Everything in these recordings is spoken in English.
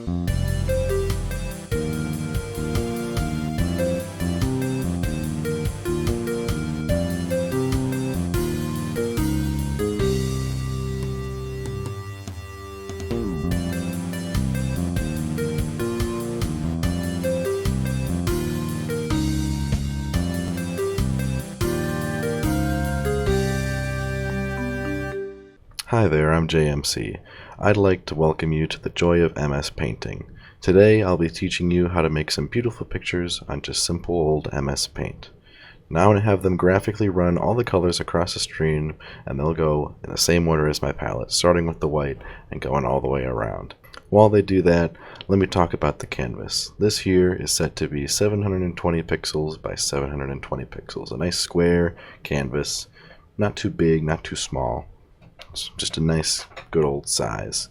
Hi there, I'm JMC. I'd like to welcome you to the joy of MS Painting. Today I'll be teaching you how to make some beautiful pictures on just simple old MS Paint. Now I'm going to have them graphically run all the colors across the screen, and they'll go in the same order as my palette, starting with the white and going all the way around. While they do that, let me talk about the canvas. This here is set to be 720 pixels by 720 pixels. A nice square canvas, not too big, not too small. Just a nice good old size.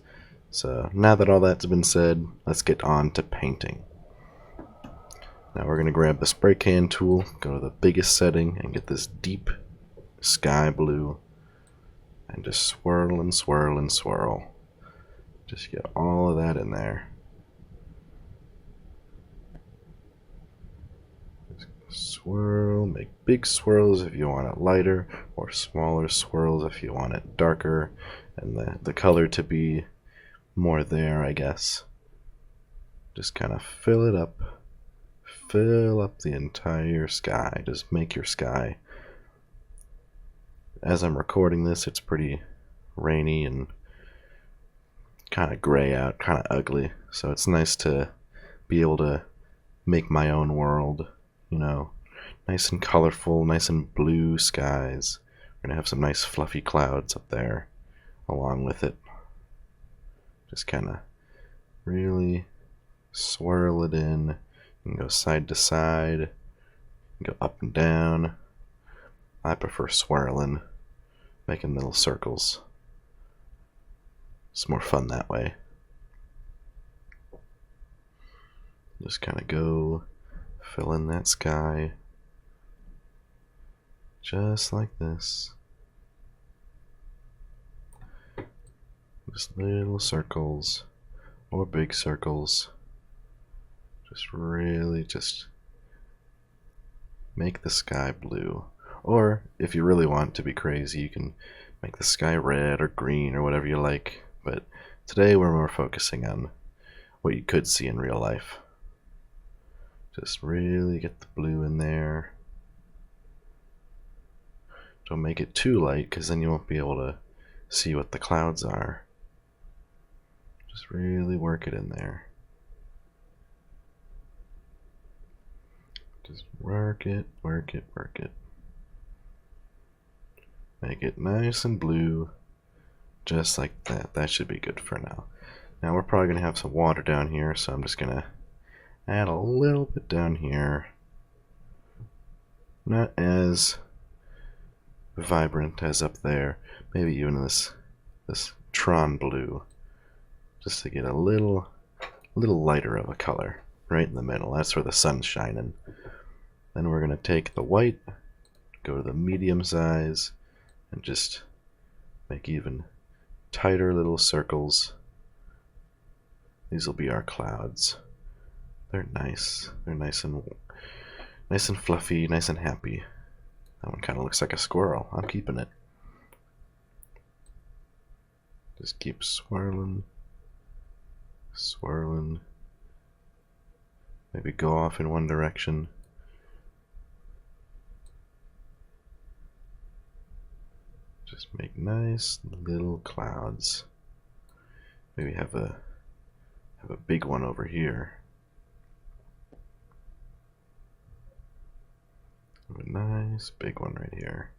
So now that all that's been said, let's get on to painting. Now we're going to grab the spray can tool, go to the biggest setting, and get this deep sky blue, and just swirl and swirl and swirl. Just get all of that in there. Swirl, make big swirls if you want it lighter, or smaller swirls if you want it darker, and the color to be more there, I guess. Just kind of fill it up, fill up the entire sky. Just make your sky. As I'm recording this, it's pretty rainy and kind of gray out, kind of ugly, so it's nice to be able to make my own world, you know. Nice and colorful, nice and blue skies. We're gonna have some nice fluffy clouds up there along with it. Just kind of really swirl it in. You can go side to side, go up and down. I prefer swirling, making little circles. It's more fun that way. Just kind of go fill in that sky. Just like this. Just little circles or big circles. Just really just make the sky blue. Or if you really want to be crazy, you can make the sky red or green or whatever you like. But today we're more focusing on what you could see in real life. Just really get the blue in there. Don't make it too light, because then you won't be able to see what the clouds are. Just really work it in there. Just work it, work it, work it. Make it nice and blue, just like that. That should be good for now. Now we're probably going to have some water down here, so I'm just going to add a little bit down here. Not as vibrant as up there, maybe even this Tron blue, just to get a little lighter of a color right in the middle. That's where the sun's shining. Then we're going to take the white, go to the medium size, and just make even tighter little circles. These will be our clouds. They're nice. They're nice and fluffy, nice and happy. That one kind of looks like a squirrel. I'm keeping it. Just keep swirling, swirling. Maybe go off in one direction. Just make nice little clouds. Maybe have a big one over here. A nice big one right here.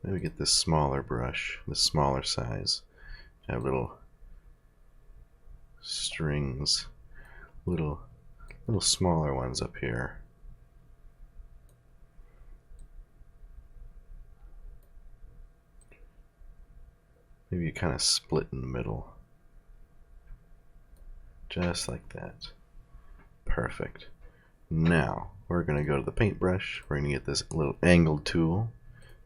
Maybe get this smaller brush, this smaller size. Have little strings, little smaller ones up here. Maybe you kind of split in the middle. Just like that. Perfect. Now, we're going to go to the paintbrush. We're going to get this little angled tool.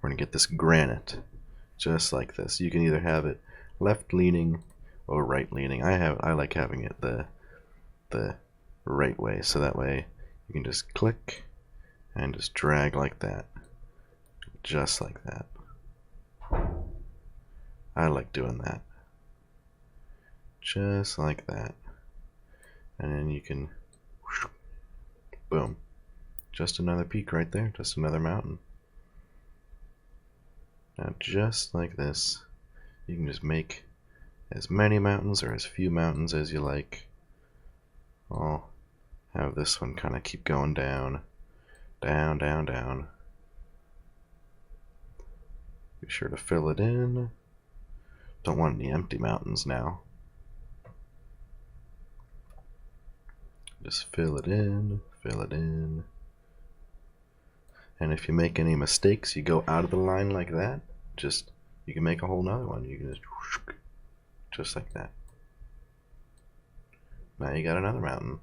we're going to get this granite, just like this. You can either have it left leaning or right leaning. I like having it the right way, so that way you can just click and just drag like that, just like that. I like doing that, just like that. And then you can, boom, just another peak right there, just another mountain. Now just like this, you can just make as many mountains or as few mountains as you like. I'll have this one kind of keep going down, down, down, down. Be sure to fill it in. Don't want any empty mountains now. Just fill it in, fill it in. And if you make any mistakes, you go out of the line like that, you can make a whole nother one. You can just like that. Now you got another mountain.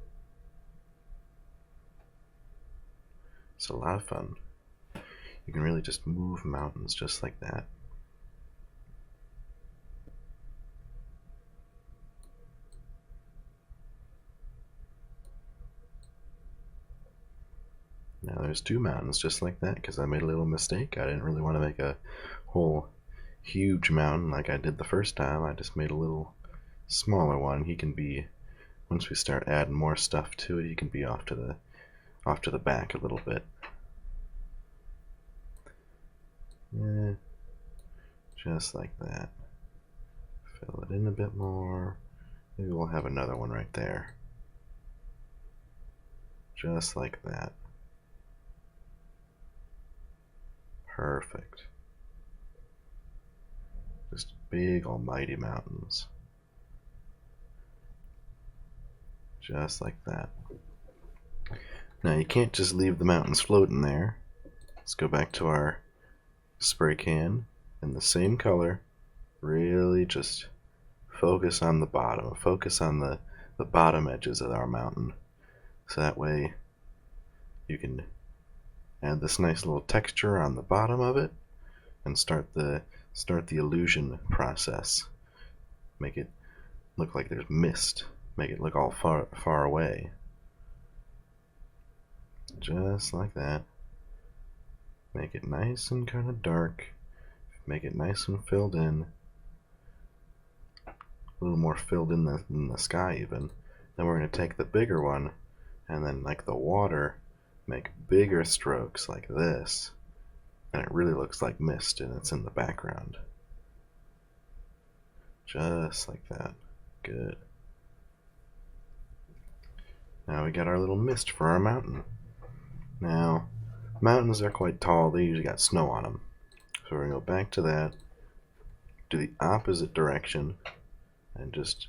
It's a lot of fun. You can really just move mountains just like that. Now there's two mountains just like that because I made a little mistake. I didn't really want to make a whole huge mountain like I did the first time. I just made a little smaller one. He can be, once we start adding more stuff to it, he can be off to the back a little bit. Yeah, just like that. Fill it in a bit more. Maybe we'll have another one right there. Just like that. Perfect. Just big almighty mountains. Just like that. Now you can't just leave the mountains floating there. Let's go back to our spray can in the same color. Really just focus on the bottom. Focus on the bottom edges of our mountain. So that way you can add this nice little texture on the bottom of it and start the illusion process. Make it look like there's mist. Make it look all far away. Just like that. Make it nice and kind of dark. Make it nice and filled in. A little more filled in the sky even. Then we're going to take the bigger one and then, like the water, make bigger strokes like this. And it really looks like mist and it's in the background. Just like that. Good. Now we got our little mist for our mountain. Now, mountains are quite tall. They usually got snow on them. So we're going to go back to that, do the opposite direction, and just...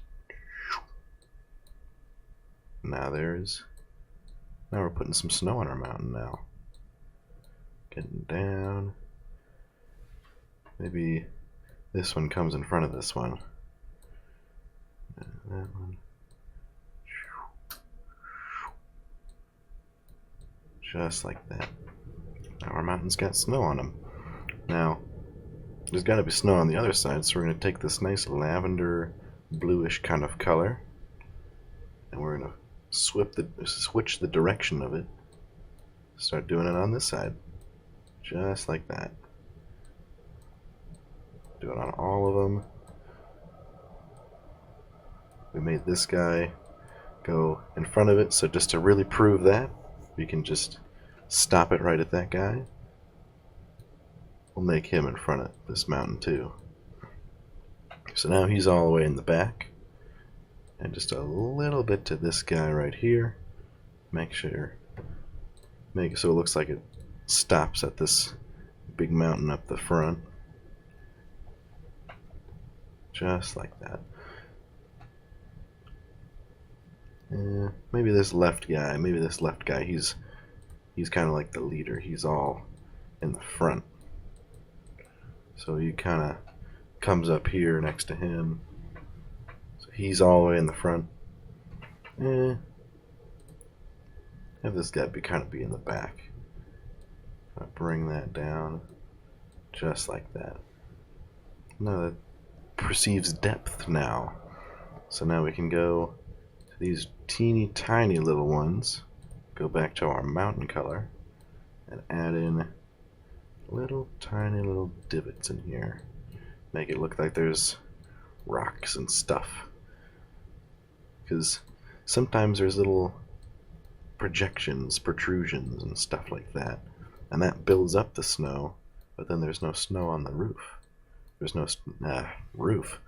Now we're putting some snow on our mountain now. Getting down. Maybe this one comes in front of this one. And that one. Just like that. Now our mountain's got snow on them. Now, there's got to be snow on the other side, so we're going to take this nice lavender bluish kind of color and we're going to switch the direction of it. Start doing it on this side. Just like that. Do it on all of them. We made this guy go in front of it, so just to really prove that, we can just stop it right at that guy. We'll make him in front of this mountain too. So now he's all the way in the back. And just a little bit to this guy right here. Make it so it looks like it stops at this big mountain up the front. Just like that. Maybe this left guy, he's kind of like the leader. He's all in the front. So he kind of comes up here next to him. So he's all the way in the front. Have this guy be in the back. Bring that down. just like that. Now that perceives depth now. So now we can go to these teeny tiny little ones, go back to our mountain color, and add in little tiny little divots in here. Make it look like there's rocks and stuff. Because sometimes there's little projections, protrusions, and stuff like that. And that builds up the snow, but then there's no snow on the roof. There's no roof.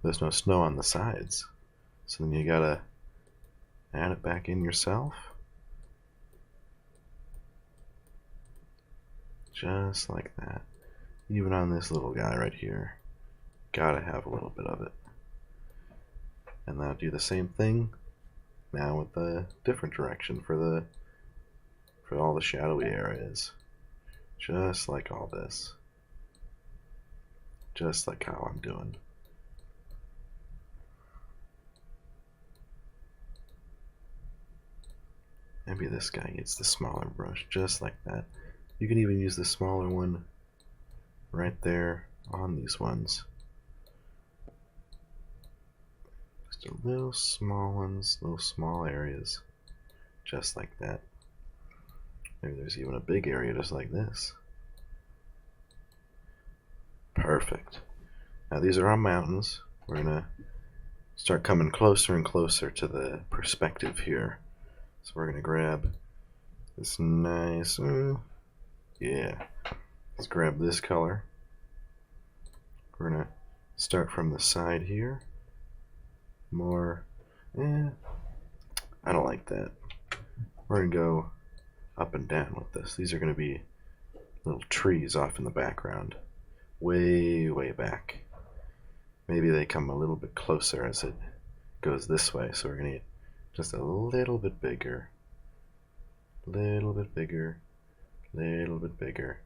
There's no snow on the sides. So then you gotta add it back in yourself. Just like that. Even on this little guy right here. Gotta have a little bit of it. And now do the same thing now with the different direction for all the shadowy areas. Just like all this. Just like how I'm doing. Maybe this guy gets the smaller brush, just like that. You can even use the smaller one right there on these ones. Just a little small ones, little small areas, just like that. Maybe there's even a big area just like this. Perfect. Now these are our mountains. We're gonna start coming closer and closer to the perspective here. So we're gonna grab this nice, yeah. Let's grab this color. We're gonna start from the side here. More, I don't like that. We're gonna go up and down with this. These are gonna be little trees off in the background. Way, way back. Maybe they come a little bit closer as it goes this way, so we're gonna get just a little bit bigger. Little bit bigger. Little bit bigger.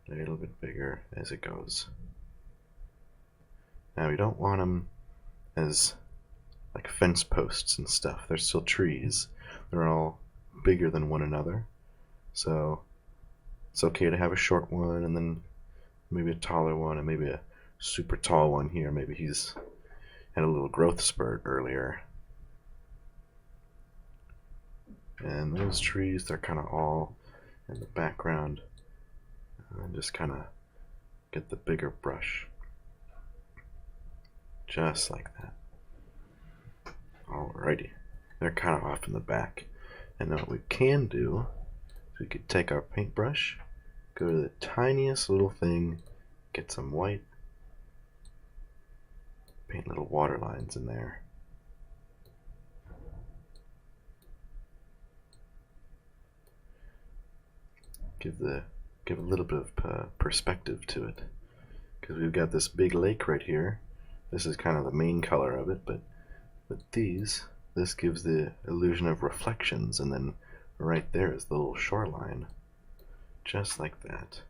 Little bit bigger as it goes. Now we don't want them as like fence posts and stuff. They're still trees. They're all bigger than one another. So it's okay to have a short one and then maybe a taller one and maybe a super tall one here. Maybe he's had a little growth spurt earlier. And those trees, they're kind of all in the background. And just kind of get the bigger brush. Just like that. Alrighty. They're kind of off in the back. And now what we can do is we could take our paintbrush, go to the tiniest little thing, get some white, paint little water lines in there. Give a little bit of perspective to it, because we've got this big lake right here. This is kind of the main color of it, but with these, this gives the illusion of reflections, and then right there is the little shoreline, just like that.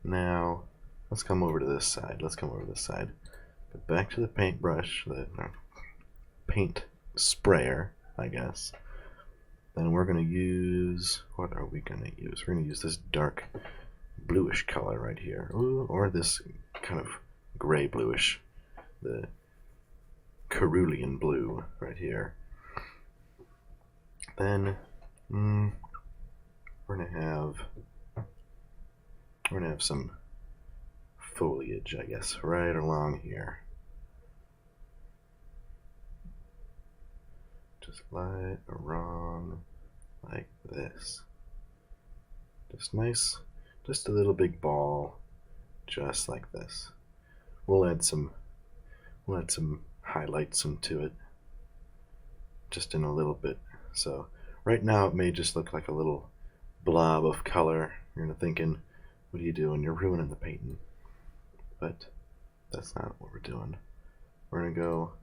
Now let's come over to this side. Go back to the paintbrush, the paint sprayer, I guess. Then we're going to use, what are we going to use? We're going to use this dark bluish color right here. Ooh, or this kind of gray bluish, the cerulean blue right here. Then we're going to have some foliage, I guess, right along here. Just right along like this. Just nice, just a little big ball, just like this. We'll add some highlights into it just in a little bit. So right now it may just look like a little blob of color. You're thinking, what are you doing? You're ruining the painting. But that's not what we're doing. We're gonna go,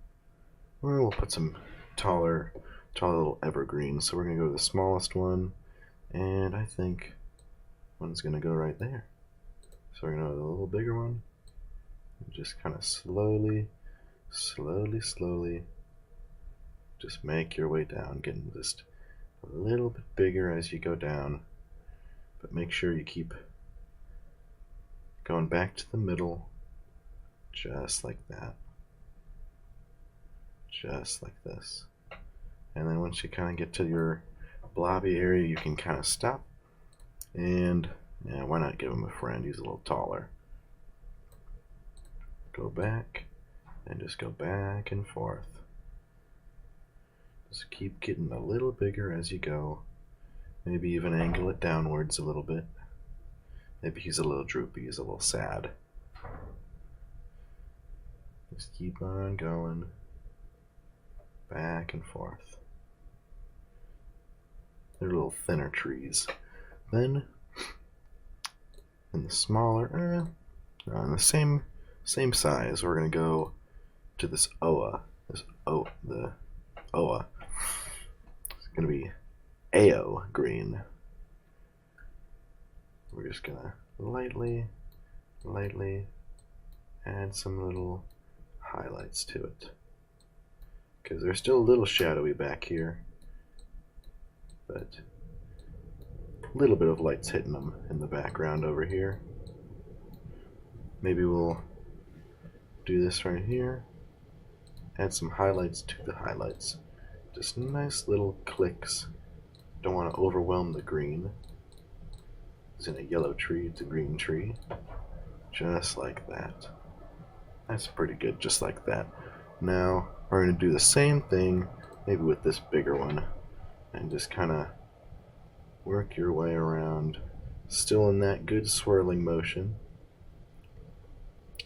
we'll put some taller little evergreens. So we're gonna go to the smallest one, and I think one's gonna go right there. So we're gonna go to the little bigger one, and just kind of slowly just make your way down, getting just a little bit bigger as you go down, but make sure you keep going back to the middle, just like that. Just like this. And then once you kind of get to your blobby area, you can kind of stop. And yeah, why not give him a friend? He's a little taller. Go back and just go back and forth. Just keep getting a little bigger as you go. Maybe even angle it downwards a little bit. Maybe he's a little droopy, he's a little sad. Just keep on going. Back and forth. They're little thinner trees. Then, in the smaller, in the same size, we're gonna go to this oa. The oa. It's gonna be AO green. We're just gonna lightly add some little highlights to it, because they're still a little shadowy back here, but a little bit of light's hitting them in the background over here. Maybe we'll do this right here, add some highlights to the highlights, just nice little clicks. Don't want to overwhelm the green. It's in a yellow tree, it's a green tree, just like that. That's pretty good, just like that. Now we're going to do the same thing, maybe with this bigger one, and just kind of work your way around, still in that good swirling motion.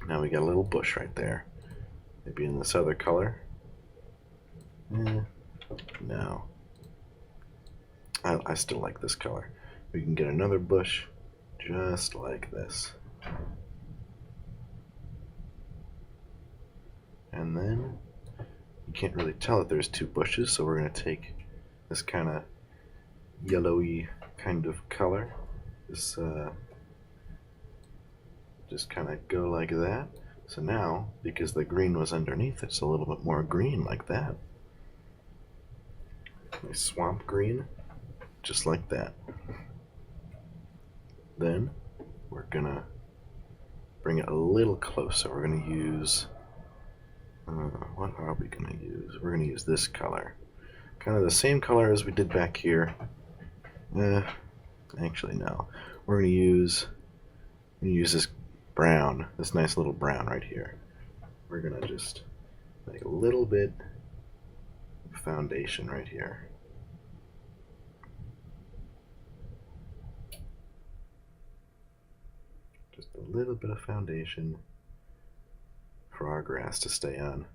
Now we got a little bush right there. Maybe in this other color. No. I still like this color. We can get another bush just like this. And then you can't really tell that there's two bushes, so we're going to take this kind of yellowy kind of color. This just kind of go like that. So now, because the green was underneath, it's a little bit more green like that. Nice swamp green, just like that. Then we're gonna bring it a little closer. We're gonna use, what are we gonna use? We're gonna use this color. Kind of the same color as we did back here. Actually no. We're gonna use this brown, this nice little brown right here. We're gonna just make a little bit of foundation right here. Just a little bit of foundation for our grass to stay on.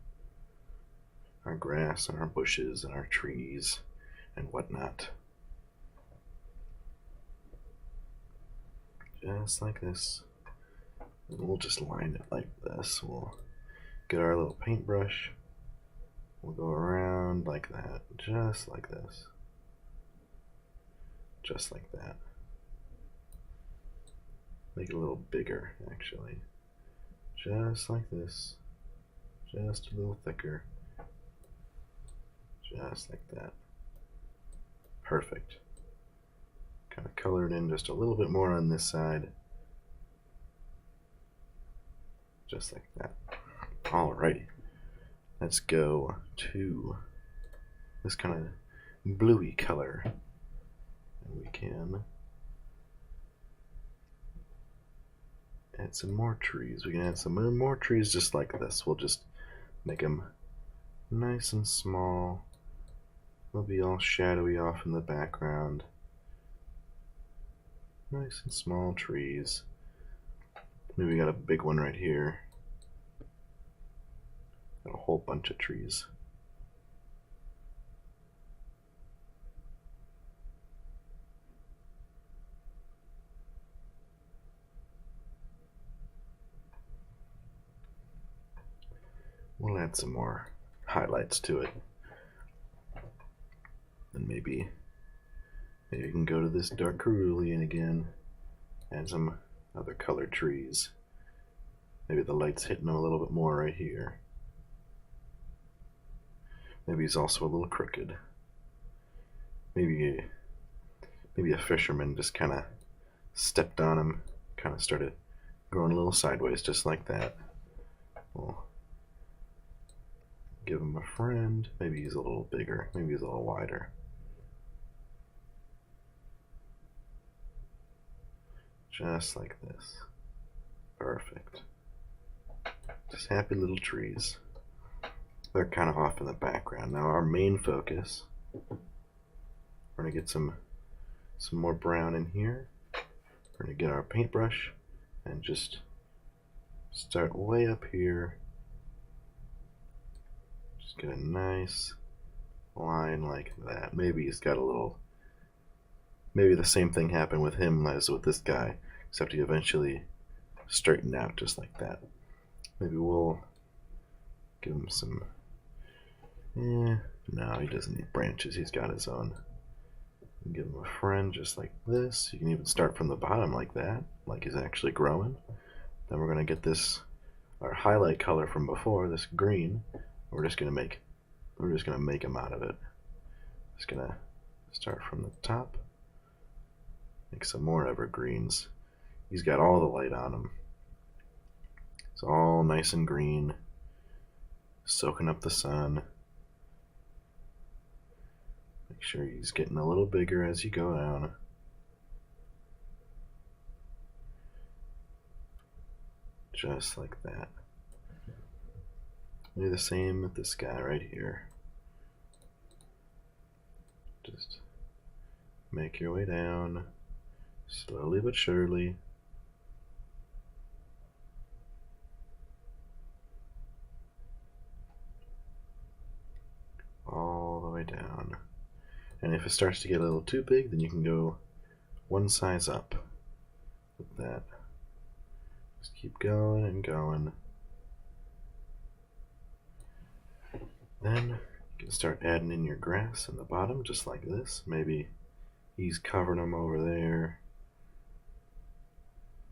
Our grass and our bushes and our trees and whatnot. Just like this. And we'll just line it like this. We'll get our little paintbrush. We'll go around like that. Just like this. Just like that. Make it a little bigger, actually. Just like this. Just a little thicker. Just like that. Perfect. Kind of color it in just a little bit more on this side. Just like that. Alrighty. Let's go to this kind of bluey color. And we can add some more trees. We can add some more trees just like this. We'll just make them nice and small. They'll be all shadowy off in the background. Nice and small trees. Maybe we got a big one right here. Got a whole bunch of trees. We'll add some more highlights to it. And maybe you can go to this dark cerulean again. Add some other colored trees. Maybe the light's hitting a little bit more right here. Maybe he's also a little crooked. Maybe a fisherman just kind of stepped on him, kind of started growing a little sideways, just like that. We'll give him a friend. Maybe he's a little bigger. Maybe he's a little wider. Just like this. Perfect. Just happy little trees. They're kind of off in the background. Now our main focus, we're going to get some more brown in here. We're going to get our paintbrush and just start way up here. Just get a nice line like that. Maybe he's got a little, maybe the same thing happened with him as with this guy, except he eventually straightened out just like that. Maybe we'll give him some, no, he doesn't need branches, he's got his own. Give him a friend just like this. You can even start from the bottom like that, like he's actually growing. Then we're going to get this, our highlight color from before, this green. We're just going to make him out of it. Just going to start from the top. Make some more evergreens. He's got all the light on him. It's all nice and green, soaking up the sun. Make sure he's getting a little bigger as you go down. Just like that. Do the same with this guy right here. Just make your way down, slowly but surely. All the way down. And if it starts to get a little too big, then you can go one size up with that. Just keep going and going. Then you can start adding in your grass in the bottom, just like this. Maybe he's covering them over there.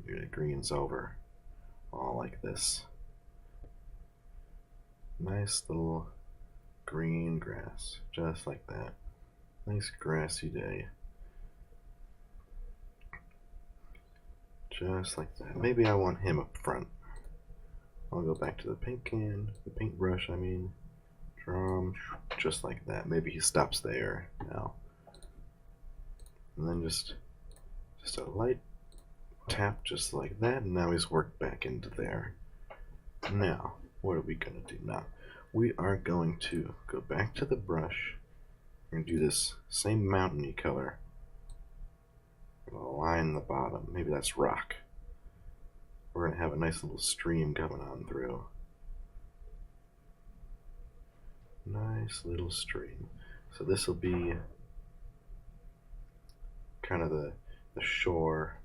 Maybe the green's over, all like this. Nice little green grass, just like that. Nice grassy day. Just like that. Maybe I want him up front. I'll go back to the paint can, the paintbrush, I mean. Draw him just like that. Maybe he stops there now. And then just a light tap just like that, and now he's worked back into there. Now, what are we going to do now? We are going to go back to the brush. We're going to do this same mountainy color. We're going to line the bottom. Maybe that's rock. We're going to have a nice little stream coming on through. Nice little stream. So this will be kind of the shore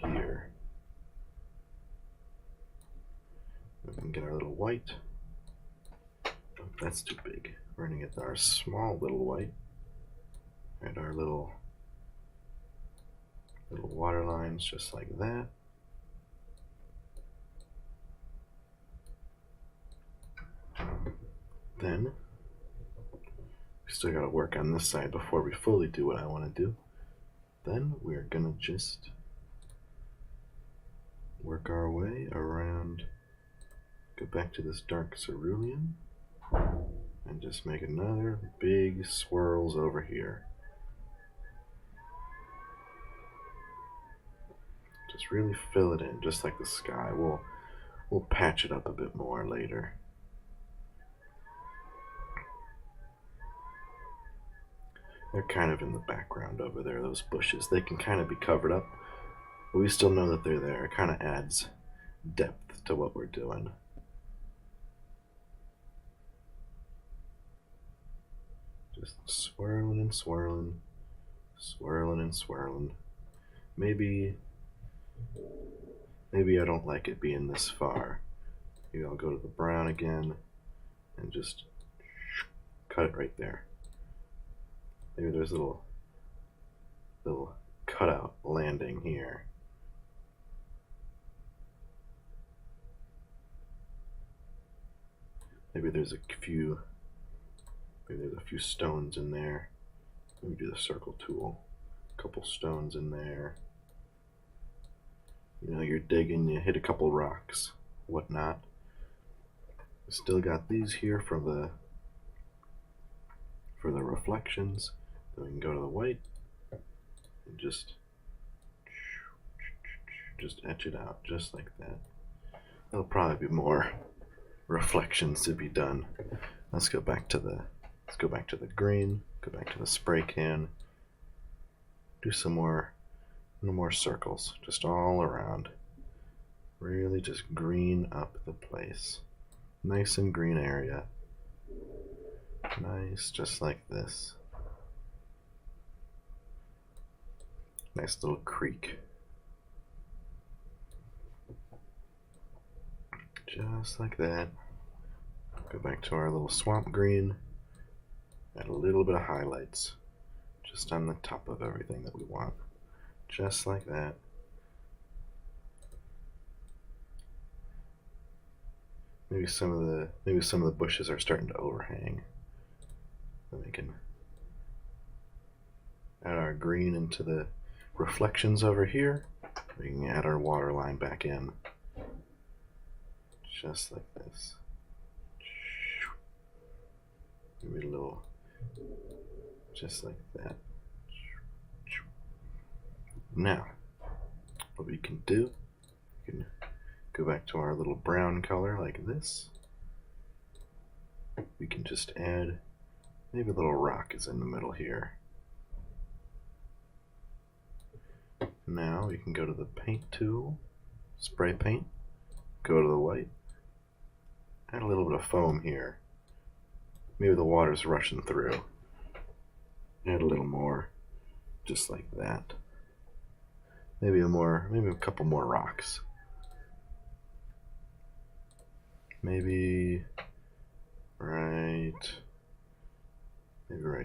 here. We can get our little white. Oh, that's too big. We're going to get our small little white and our little water lines just like that. Then we still got to work on this side before we fully do what I want to do. Then we're going to just work our way around, go back to this dark cerulean, and just make another big swirls over here. Just really fill it in, just like the sky. We'll patch it up a bit more later. They're kind of in the background over there, those bushes. They can kind of be covered up, but we still know that they're there. It kind of adds depth to what we're doing. Just swirling and swirling, swirling and swirling. Maybe I don't like it being this far. Maybe I'll go to the brown again and just cut it right there. Maybe there's a little cutout landing here. Maybe there's a few stones in there. Let me do the circle tool. A couple stones in there. you're digging, you hit a couple rocks, whatnot. Still got these here for the reflections. Then we can go to the white and just etch it out just like that. There'll probably be more reflections to be done. Let's go back to the green, go back to the spray can, do some more circles just all around. Really just green up the place. Nice and green area. Nice, just like this. Nice little creek. Just like that. Go back to our little swamp green. Add a little bit of highlights just on the top of everything that we want. Just like that. Maybe some of the bushes are starting to overhang. Then we can add our green into the reflections over here. We can add our water line back in. Just like this. Maybe a little, just like that. Now, what we can do, we can go back to our little brown color like this. We can just add, maybe a little rock is in the middle here. Now we can go to the paint tool, spray paint, go to the white, add a little bit of foam here. Maybe the water's rushing through. Add a little more, just like that. Maybe a couple more rocks. Maybe right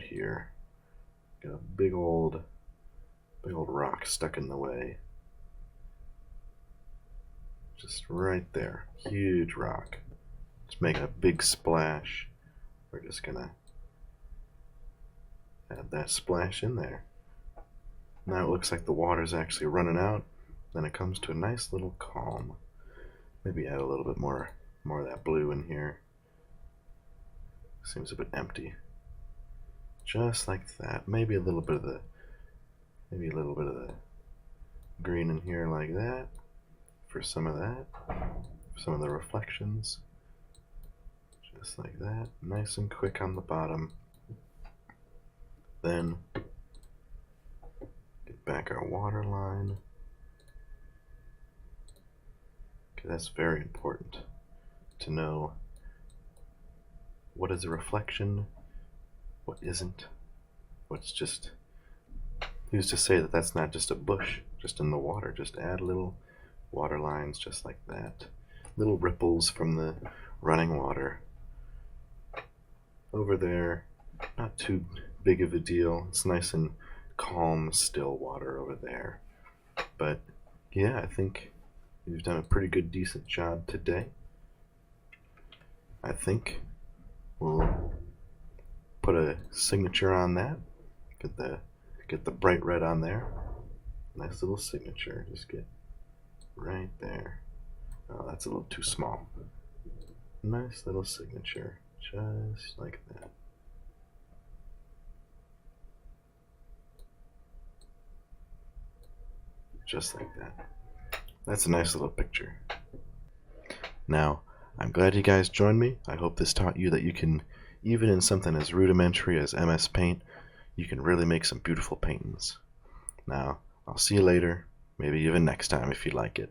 here. Got a big old rock stuck in the way. Just right there, huge rock. It's making a big splash. We're just gonna add that splash in there. Now it looks like the water's actually running out. Then it comes to a nice little calm. Maybe add a little bit more of that blue in here. Seems a bit empty. Just like that. Maybe a little bit of the green in here like that. For some of that. For some of the reflections. Just like that. Nice and quick on the bottom. Then get back our water line. Okay, that's very important to know what is a reflection, what isn't, what's just, who's to say that that's not just a bush just in the water. Just add little water lines just like that. Little ripples from the running water. Over there, not too big of a deal. It's nice and calm, still water over there. But yeah, I think we've done a pretty good, decent job today. I think we'll put a signature on that. Get the bright red on there. Nice little signature. Just get right there. Oh, that's a little too small. Nice little signature. Just like that. Just like that. That's a nice little picture. Now, I'm glad you guys joined me. I hope this taught you that you can, even in something as rudimentary as MS Paint, you can really make some beautiful paintings. Now, I'll see you later, maybe even next time if you like it.